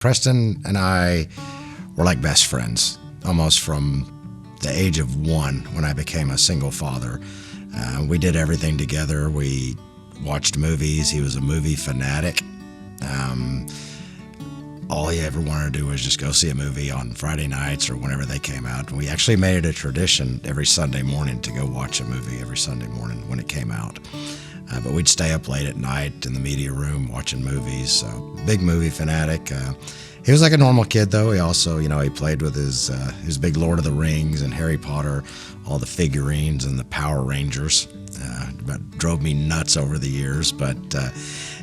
Preston and I were like best friends, almost from the age of 1 when I became a single father. We did everything together. We watched movies. He was a movie fanatic. All he ever wanted to do was just go see a movie on Friday nights or whenever they came out. And we actually made it a tradition every Sunday morning to go watch a movie every Sunday morning when it came out. But we'd stay up late at night in the media room watching movies. So big movie fanatic. He was like a normal kid, though. He also, he played with his big Lord of the Rings and Harry Potter, all the figurines and the Power Rangers. That drove me nuts over the years, but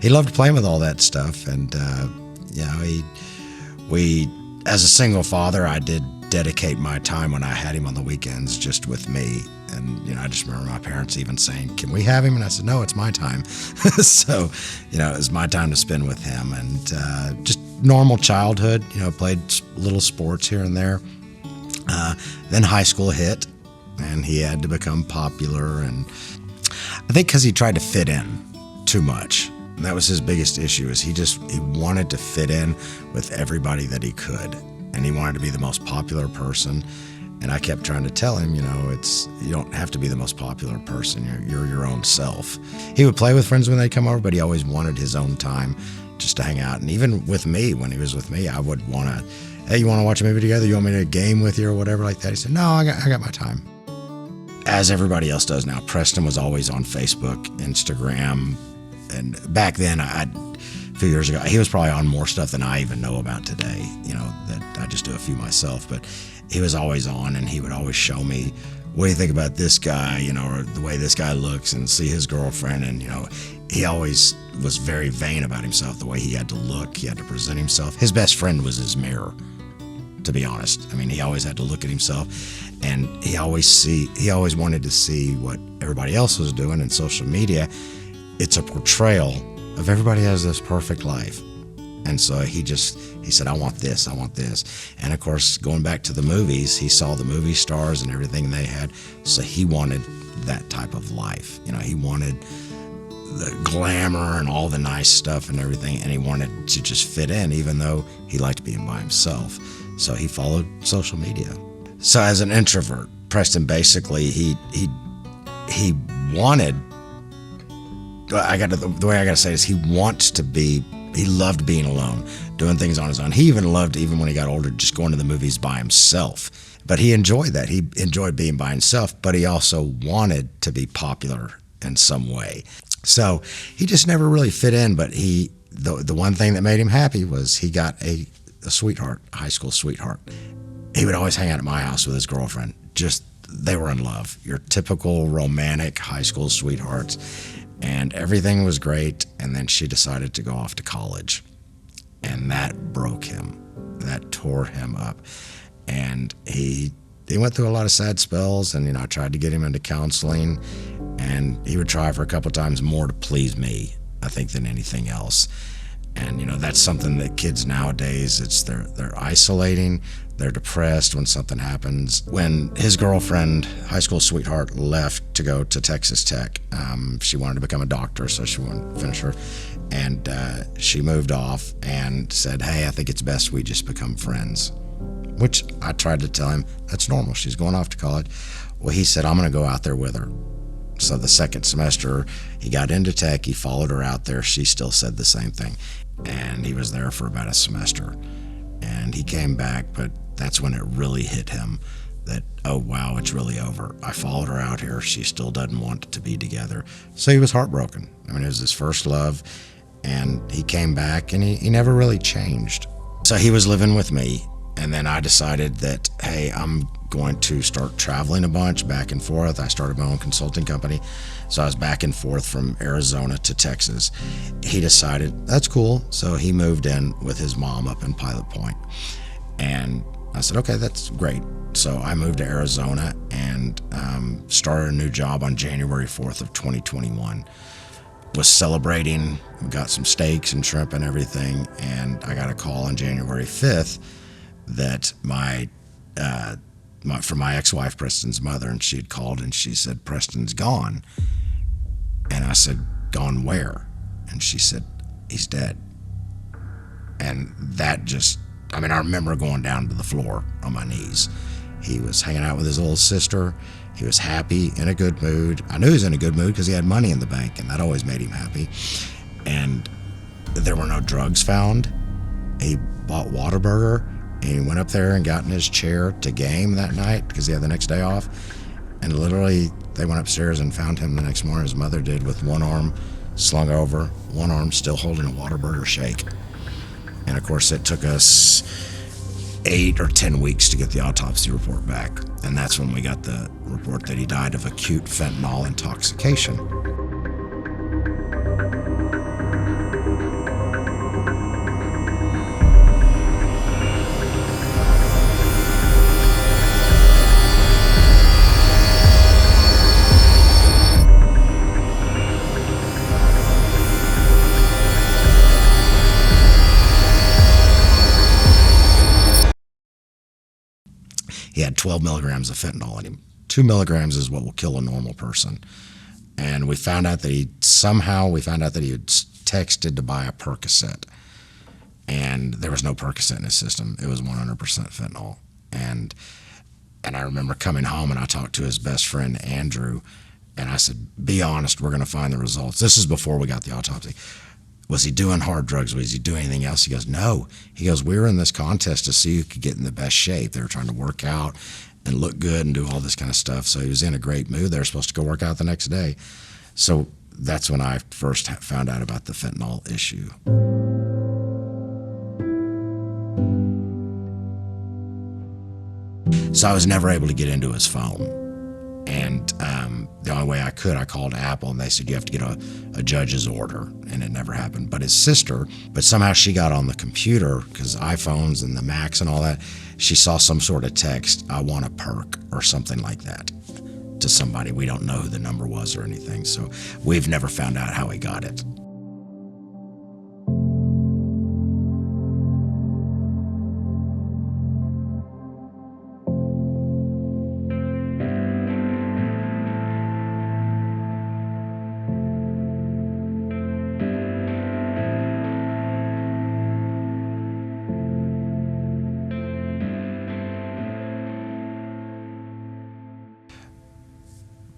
he loved playing with all that stuff. And we, as a single father, I did dedicate my time when I had him on the weekends just with me. And, I just remember my parents even saying, "Can we have him?" And I said, "No, it's my time." So, it was my time to spend with him. And just normal childhood, played little sports here and there. Then high school hit, and he had to become popular. And I think because he tried to fit in too much. And that was his biggest issue, is he wanted to fit in with everybody that he could. And he wanted to be the most popular person. And I kept trying to tell him, you don't have to be the most popular person. You're your own self. He would play with friends when they come over, but he always wanted his own time just to hang out. And even with me, when he was with me, I would want to, "Hey, you want to watch a movie together? You want me to game with you or whatever like that?" He said, "No, I got my time." As everybody else does now, Preston was always on Facebook, Instagram. And back then, a few years ago, he was probably on more stuff than I even know about today, that I just do a few myself. But he was always on, and he would always show me, "What do you think about this guy, or the way this guy looks," and see his girlfriend. And, he always was very vain about himself, the way he had to look, he had to present himself. His best friend was his mirror, to be honest. I mean, he always had to look at himself, and he always wanted to see what everybody else was doing in social media. It's a portrayal of everybody has this perfect life. And so he said, "I want this, I want this." And of course, going back to the movies, he saw the movie stars and everything they had. So he wanted that type of life. He wanted the glamour and all the nice stuff and everything. And he wanted to just fit in, even though he liked being by himself. So he followed social media. So as an introvert, Preston basically, he wanted, the way I gotta say this, he loved being alone, doing things on his own. He even loved, even when he got older, just going to the movies by himself. But he enjoyed that. He enjoyed being by himself, but he also wanted to be popular in some way. So he just never really fit in. But the one thing that made him happy was he got a sweetheart, a high school sweetheart. He would always hang out at my house with his girlfriend. They were in love. Your typical romantic high school sweethearts. And everything was great, and then she decided to go off to college. And that broke him. That tore him up. And he went through a lot of sad spells, and, I tried to get him into counseling, and he would try for a couple times more to please me, I think, than anything else. And, that's something that kids nowadays, they're isolating, they're depressed when something happens. When his girlfriend, high school sweetheart, left to go to Texas Tech, she wanted to become a doctor, so she wanted to finish her. And she moved off and said, "Hey, I think it's best we just become friends." Which I tried to tell him, that's normal. She's going off to college. Well, he said, "I'm going to go out there with her." So the second semester, he got into tech, he followed her out there. She still said the same thing. And he was there for about a semester. And he came back, but that's when it really hit him that, oh, wow, it's really over. I followed her out here. She still doesn't want to be together. So he was heartbroken. I mean, it was his first love. And he came back, and he never really changed. So he was living with me. And then I decided that, hey, I'm going to start traveling a bunch back and forth. I started my own consulting company. So I was back and forth from Arizona to Texas. He decided, that's cool. So he moved in with his mom up in Pilot Point. And I said, okay, that's great. So I moved to Arizona and started a new job on January 4th of 2021. Was celebrating, got some steaks and shrimp and everything. And I got a call on January 5th that from my ex-wife, Preston's mother, and she had called and she said, Preston's gone. And I said, gone where? And she said, he's dead. And that just, I mean, I remember going down to the floor on my knees. He was hanging out with his little sister. He was happy, in a good mood. I knew he was in a good mood because he had money in the bank, and that always made him happy. And there were no drugs found. He bought Whataburger, and he went up there and got in his chair to game that night because he had the next day off. And literally, they went upstairs and found him the next morning, his mother did, with one arm slung over, one arm still holding a Whataburger shake. And of course, it took us 8 or 10 weeks to get the autopsy report back. And that's when we got the report that he died of acute fentanyl intoxication. He had 12 milligrams of fentanyl in him. 2 milligrams is what will kill a normal person. And we found out that he had texted to buy a Percocet. And there was no Percocet in his system. It was 100% fentanyl. And I remember coming home and I talked to his best friend, Andrew, and I said, be honest, we're going to find the results. This is before we got the autopsy. Was he doing hard drugs? Was he doing anything else? He goes, no. He goes, we were in this contest to see who could get in the best shape. They were trying to work out and look good and do all this kind of stuff. So he was in a great mood. They were supposed to go work out the next day. So that's when I first found out about the fentanyl issue. So I was never able to get into his phone. And the only way I could, I called Apple, and they said, you have to get a judge's order, and it never happened. But his sister, somehow she got on the computer, because iPhones and the Macs and all that, she saw some sort of text, I want a perk, or something like that, to somebody. We don't know who the number was or anything, so we've never found out how he got it.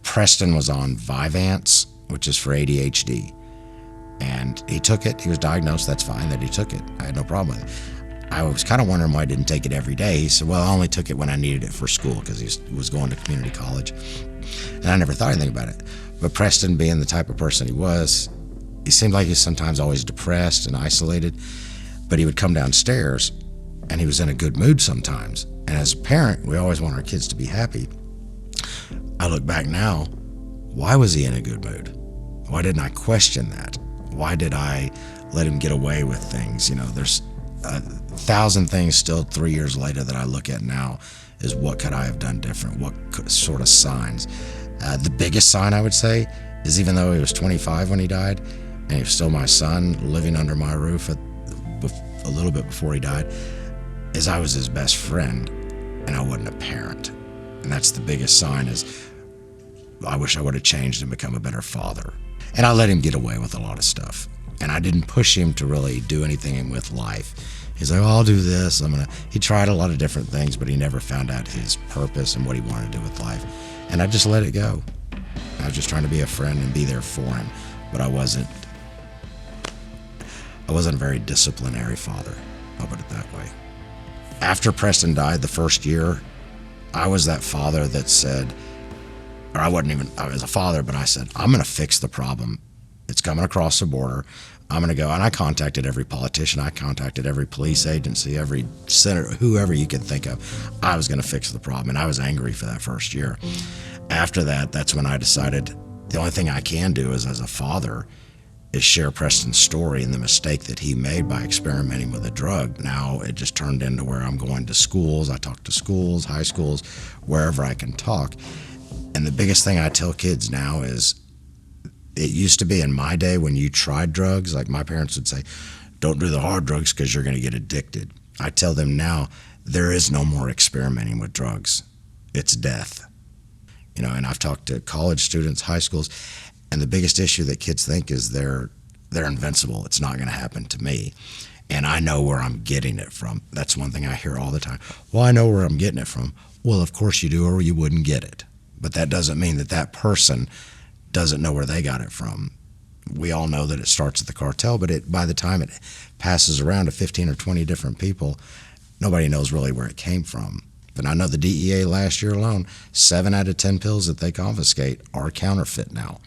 Preston was on Vyvanse, which is for ADHD, and he took it. He was diagnosed. That's fine that he took it. I had no problem with it. I was kind of wondering why I didn't take it every day. He said, well, I only took it when I needed it for school because he was going to community college, and I never thought anything about it. But Preston, being the type of person he was, he seemed like he was sometimes always depressed and isolated, but he would come downstairs and he was in a good mood sometimes. And as a parent, we always want our kids to be happy. I look back now, why was he in a good mood? Why didn't I question that? Why did I let him get away with things? You know, there's 1,000 things still 3 years later that I look at now is what could I have done different? What sort of signs? The biggest sign I would say is, even though he was 25 when he died, and he was still my son living under my roof a little bit before he died, is I was his best friend and I wasn't a parent. And that's the biggest sign, is I wish I would have changed and become a better father. And I let him get away with a lot of stuff. And I didn't push him to really do anything with life. He's like, oh, I'll do this. He tried a lot of different things, but he never found out his purpose and what he wanted to do with life. And I just let it go. I was just trying to be a friend and be there for him. But I wasn't a very disciplinary father. I'll put it that way. After Preston died the first year, I was that father that said, or I was a father, but I said, I'm going to fix the problem. It's coming across the border. I'm going to go. And I contacted every politician. I contacted every police agency, every senator, whoever you could think of. I was going to fix the problem. And I was angry for that first year. After that, that's when I decided the only thing I can do is, as a father, is share Preston's story and the mistake that he made by experimenting with a drug. Now it just turned into where I'm going to schools. I talk to schools, high schools, wherever I can talk. And the biggest thing I tell kids now is, it used to be in my day when you tried drugs, like my parents would say, don't do the hard drugs because you're going to get addicted. I tell them now, there is no more experimenting with drugs. It's death. You know, and I've talked to college students, high schools, and the biggest issue that kids think is they're invincible. It's not going to happen to me. and I know where I'm getting it from. That's one thing I hear all the time. Well, I know where I'm getting it from. Well, of course you do, or you wouldn't get it. But that doesn't mean that that person doesn't know where they got it from. We all know that it starts at the cartel, but by the time it passes around to 15 or 20 different people, nobody knows really where it came from. But I know the DEA last year alone, 7 out of 10 pills that they confiscate are counterfeit now.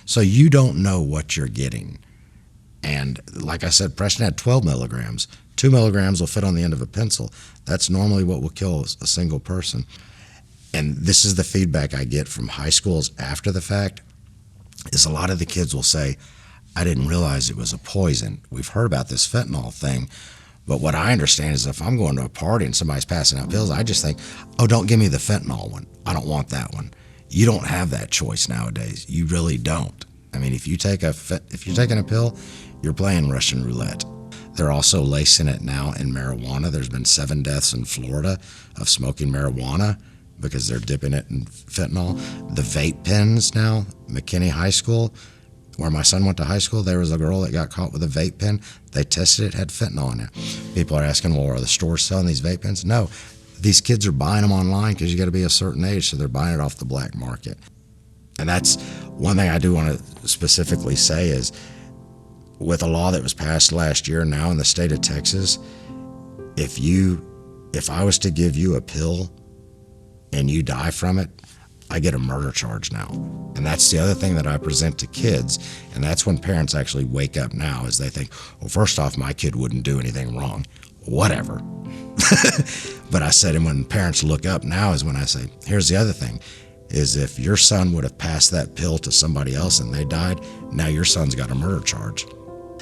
So you don't know what you're getting. And like I said, Preston had 12 milligrams. 2 milligrams will fit on the end of a pencil. That's normally what will kill a single person. And this is the feedback I get from high schools after the fact, is a lot of the kids will say, I didn't realize it was a poison. We've heard about this fentanyl thing, but what I understand is if I'm going to a party and somebody's passing out pills, I just think, oh, don't give me the fentanyl one. I don't want that one. You don't have that choice nowadays. You really don't. I mean, if you're taking a pill, you're playing Russian roulette. They're also lacing it now in marijuana. There's been 7 deaths in Florida of smoking marijuana because they're dipping it in fentanyl. The vape pens now, McKinney High School, where my son went to high school, there was a girl that got caught with a vape pen. They tested it, had fentanyl in it. People are asking, well, are the stores selling these vape pens? No, these kids are buying them online because you got to be a certain age, so they're buying it off the black market. And that's one thing I do want to specifically say is, with a law that was passed last year now in the state of Texas, if I was to give you a pill and you die from it, I get a murder charge now. And that's the other thing that I present to kids. And that's when parents actually wake up now, is they think, well, first off, my kid wouldn't do anything wrong. Whatever. But I said, and when parents look up now is when I say, here's the other thing, is if your son would have passed that pill to somebody else and they died, now your son's got a murder charge.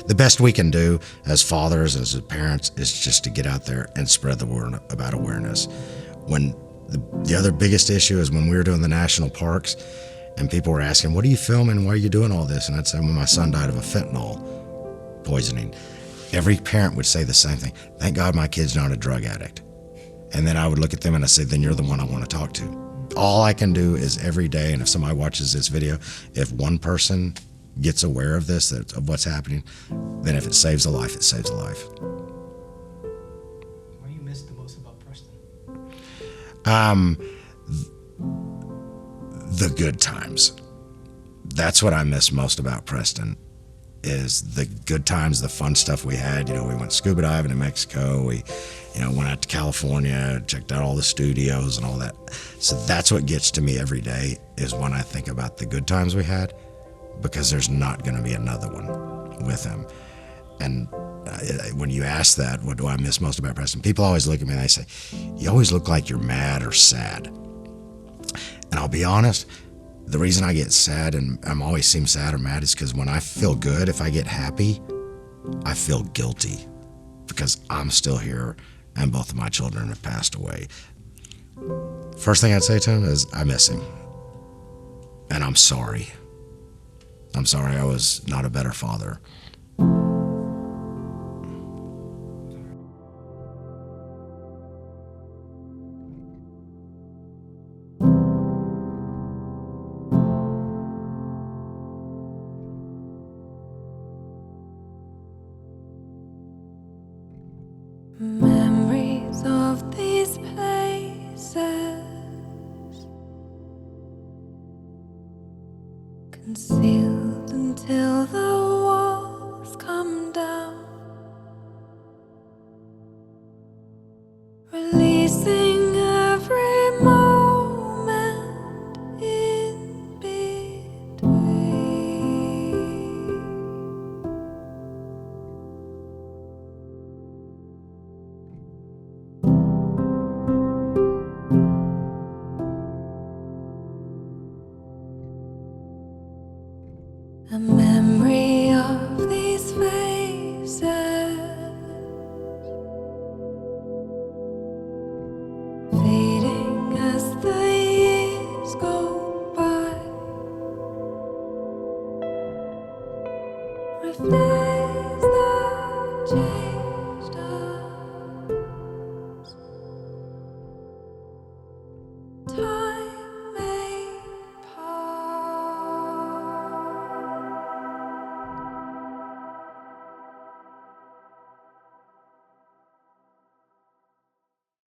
The best we can do as fathers, as parents, is just to get out there and spread the word about awareness. When the other biggest issue is when we were doing the national parks and people were asking, what are you filming? Why are you doing all this? And I'd say, well, my son died of a fentanyl poisoning. Every parent would say the same thing. Thank God my kid's not a drug addict. And then I would look at them and I say, then you're the one I want to talk to. All I can do is every day, and if somebody watches this video, if one person gets aware of this, of what's happening, then if it saves a life, it saves a life. What do you miss the most about Preston? The good times. That's what I miss most about Preston, is the good times, the fun stuff we had. You know, we went scuba diving in Mexico. We, went out to California, checked out all the studios and all that. So that's what gets to me every day, is when I think about the good times we had, because there's not going to be another one with him. And when you ask that, what do I miss most about Preston? People always look at me and they say, you always look like you're mad or sad. And I'll be honest, the reason I get sad and I'm always seem sad or mad is because when I feel good, if I get happy, I feel guilty because I'm still here and both of my children have passed away. First thing I'd say to him is, I miss him. And I'm sorry. I'm sorry I was not a better father. Memories of these places concealed until the walls come down. Release